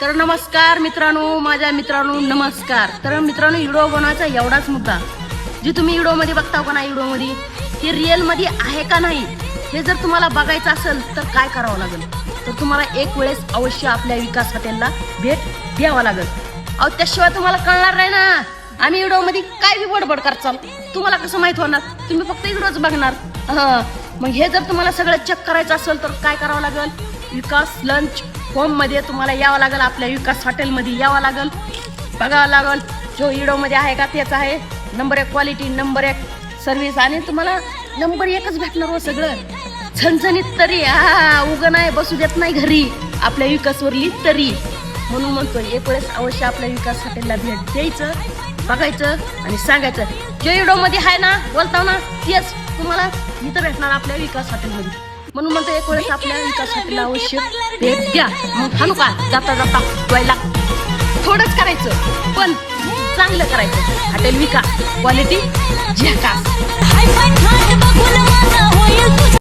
तर नमस्कार मित्रांनो, माझ्या मित्रांनो नमस्कार. तर मित्रांनो, व्हिडिओ बनवायचा एवढाच मुद्दा, जी तुम्ही व्हिडिओमध्ये बघता का नाही, व्हिडिओमध्ये ते रिअलमध्ये आहे का नाही हे जर तुम्हाला बघायचं असेल तर काय करावं लागेल, तर तुम्हाला एक वेळेस अवश्य आपल्या विकास हॉटेलला भेट द्यावा लागेल. अहो, त्याशिवाय तुम्हाला कळणार नाही ना आम्ही व्हिडिओमध्ये काय बी बडबड करचाल, तुम्हाला कसं माहित होणार? तुम्ही फक्त व्हिडिओच बघणार. मग हे जर तुम्हाला सगळं चेक करायचं असेल तर काय करावं लागेल, विकास लंच होममध्ये तुम्हाला यावं लागेल, आपल्या विकास हॉटेलमध्ये यावं लागेल, बघावं लागेल जो व्हिडिओमध्ये आहे का तेच आहे. नंबर 1 क्वालिटी, नंबर 1 सर्व्हिस आणि तुम्हाला नंबर 1च भेटणार हो सगळं झणझणीत. तरी उगं नाही बसू देत नाही घरी आपल्या विकासवरली तरी. म्हणून म्हणतोय एक वेळेस अवश्य आपल्या विकास हॉटेलला भेट द्यायचं, बघायचं आणि सांगायचं जे व्हिडिओमध्ये आहे ना बोलताव ना तेच तुम्हाला इथं भेटणार आपल्या विकास हॉटेलमध्ये. म्हणून म्हणतो एक वेळेस आपल्या विकास हॉटेलला अवश्य भेट द्या. मग हाणू का जाता जाता व्हायला थोडंच करायचं पण चांगलं करायचं. हॉटेल विकास क्वालिटी झकास.